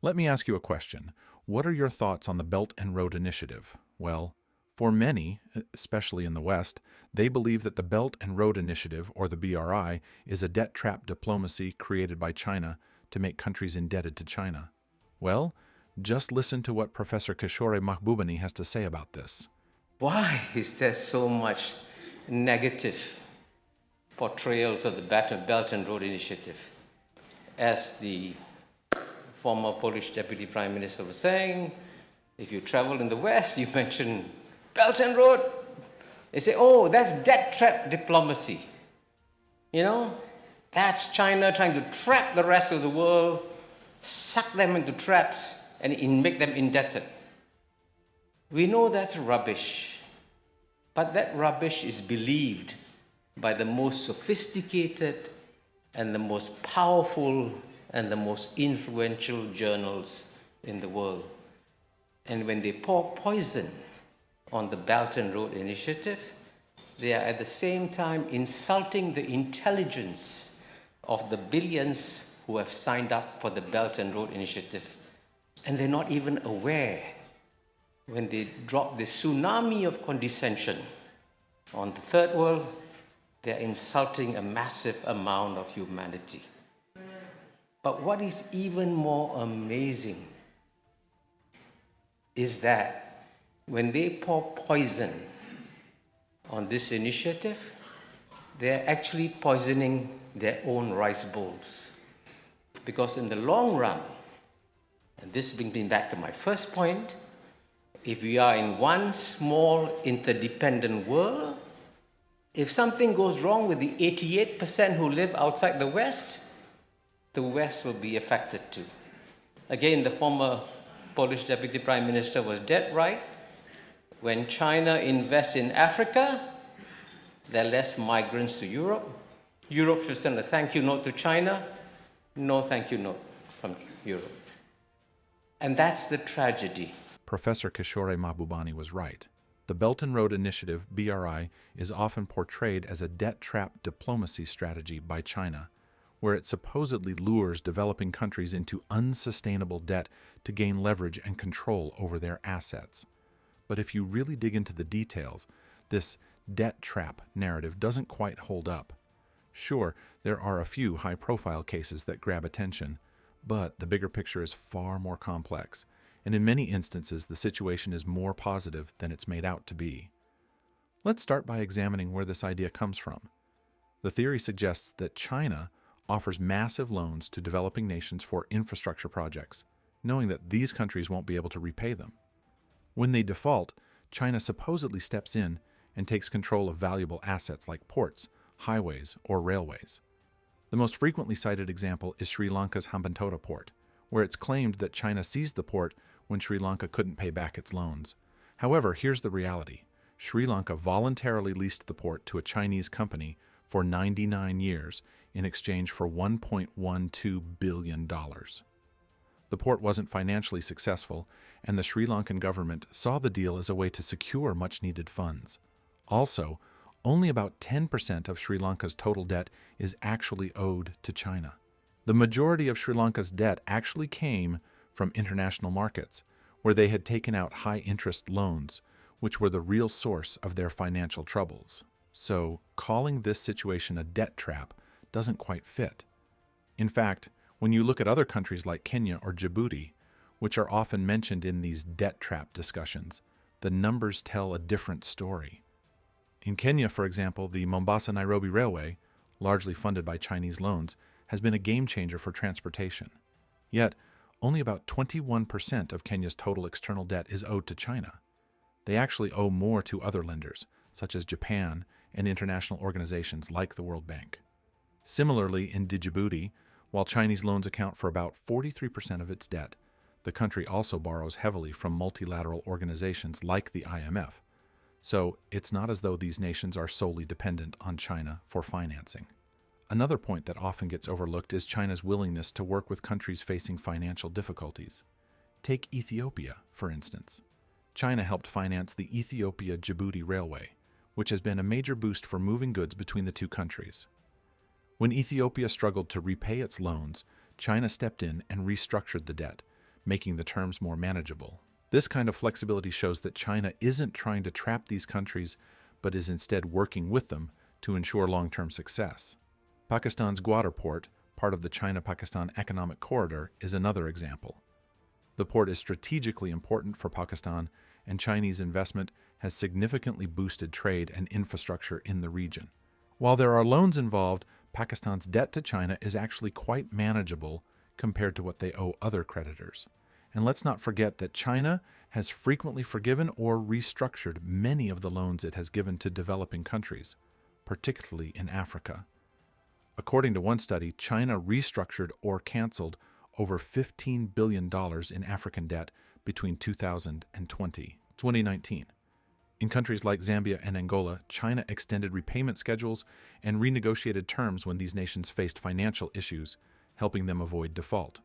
Let me ask you a question. What are your thoughts on the Belt and Road Initiative? Well, for many, especially in the West, they believe that the Belt and Road Initiative, or the BRI, is a debt trap diplomacy created by China to make countries indebted to China. Well, just listen to what Professor Kishore Mahbubani has to say about this. Why is there so much negative portrayals of the Belt and Road Initiative? As the former Polish Deputy Prime Minister was saying, if you travel in the West, you mention Belt and Road, they say, oh, that's debt trap diplomacy. You know, that's China trying to trap the rest of the world, suck them into traps, and make them indebted. We know that's rubbish, but that rubbish is believed by the most sophisticated and the most powerful and the most influential journals in the world. And when they pour poison on the Belton Road Initiative, they are at the same time insulting the intelligence of the billions who have signed up for the Belton Road Initiative. And they're not even aware when they drop the tsunami of condescension on the third world, they're insulting a massive amount of humanity. But what is even more amazing is that when they pour poison on this initiative, they're actually poisoning their own rice bowls. Because in the long run, and this brings me back to my first point, if we are in one small interdependent world, if something goes wrong with the 88% who live outside the West will be affected too. Again, the former Polish Deputy Prime Minister was dead right. When China invests in Africa, there are less migrants to Europe. Europe should send a thank you note to China. No thank you note from Europe. And that's the tragedy. Professor Kishore Mahbubani was right. The Belt and Road Initiative, BRI, is often portrayed as a debt trap diplomacy strategy by China, where it supposedly lures developing countries into unsustainable debt to gain leverage and control over their assets. But if you really dig into the details, this debt trap narrative doesn't quite hold up. Sure, there are a few high-profile cases that grab attention, but the bigger picture is far more complex, and in many instances the situation is more positive than it's made out to be. Let's start by examining where this idea comes from. The theory suggests that China offers massive loans to developing nations for infrastructure projects, knowing that these countries won't be able to repay them. When they default, China supposedly steps in and takes control of valuable assets like ports, highways, or railways. The most frequently cited example is Sri Lanka's Hambantota port, where it's claimed that China seized the port when Sri Lanka couldn't pay back its loans. However, here's the reality. Sri Lanka voluntarily leased the port to a Chinese company for 99 years in exchange for $1.12 billion. The port wasn't financially successful, and the Sri Lankan government saw the deal as a way to secure much-needed funds. Also, only about 10% of Sri Lanka's total debt is actually owed to China. The majority of Sri Lanka's debt actually came from international markets, where they had taken out high-interest loans, which were the real source of their financial troubles. So, calling this situation a debt trap doesn't quite fit. In fact, when you look at other countries like Kenya or Djibouti, which are often mentioned in these debt trap discussions, the numbers tell a different story. In Kenya, for example, the Mombasa-Nairobi Railway, largely funded by Chinese loans, has been a game changer for transportation. Yet, only about 21% of Kenya's total external debt is owed to China. They actually owe more to other lenders, such as Japan and international organizations like the World Bank. Similarly, in Djibouti, while Chinese loans account for about 43% of its debt, the country also borrows heavily from multilateral organizations like the IMF. So it's not as though these nations are solely dependent on China for financing. Another point that often gets overlooked is China's willingness to work with countries facing financial difficulties. Take Ethiopia, for instance. China helped finance the Ethiopia-Djibouti Railway, which has been a major boost for moving goods between the two countries. When Ethiopia struggled to repay its loans, China stepped in and restructured the debt, making the terms more manageable. This kind of flexibility shows that China isn't trying to trap these countries, but is instead working with them to ensure long-term success. Pakistan's Gwadar port, part of the China-Pakistan Economic Corridor, is another example. The port is strategically important for Pakistan, and Chinese investment has significantly boosted trade and infrastructure in the region. While there are loans involved, Pakistan's debt to China is actually quite manageable compared to what they owe other creditors. And let's not forget that China has frequently forgiven or restructured many of the loans it has given to developing countries, particularly in Africa. According to one study, China restructured or canceled over $15 billion in African debt between 2000 and 2019. In countries like Zambia and Angola, China extended repayment schedules and renegotiated terms when these nations faced financial issues, helping them avoid default.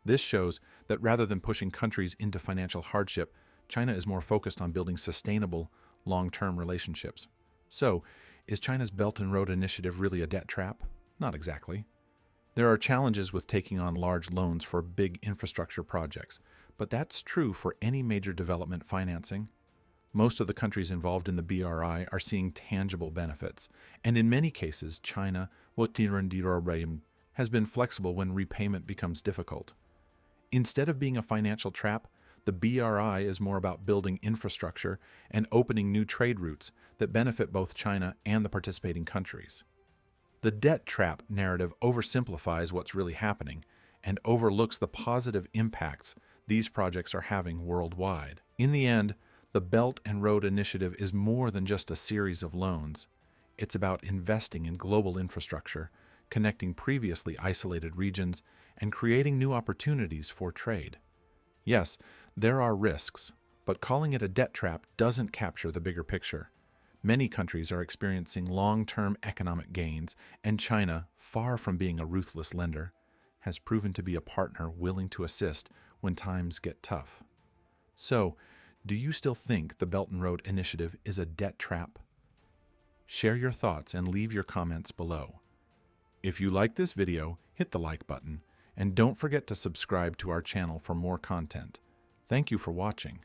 This shows that rather than pushing countries into financial hardship, China is more focused on building sustainable, long-term relationships. So, is China's Belton Road initiative really a debt trap? Not exactly. There are challenges with taking on large loans for big infrastructure projects, but that's true for any major development financing. Most of the countries involved in the BRI are seeing tangible benefits, and in many cases, China has been flexible when repayment becomes difficult. Instead of being a financial trap, the BRI is more about building infrastructure and opening new trade routes that benefit both China and the participating countries. The debt trap narrative oversimplifies what's really happening and overlooks the positive impacts these projects are having worldwide. In the end, the Belt and Road Initiative is more than just a series of loans. It's about investing in global infrastructure, connecting previously isolated regions, and creating new opportunities for trade. Yes, there are risks, but calling it a debt trap doesn't capture the bigger picture. Many countries are experiencing long-term economic gains, and China, far from being a ruthless lender, has proven to be a partner willing to assist when times get tough. So, do you still think the Belt and Road Initiative is a debt trap? Share your thoughts and leave your comments below. If you like this video, hit the like button, and don't forget to subscribe to our channel for more content. Thank you for watching.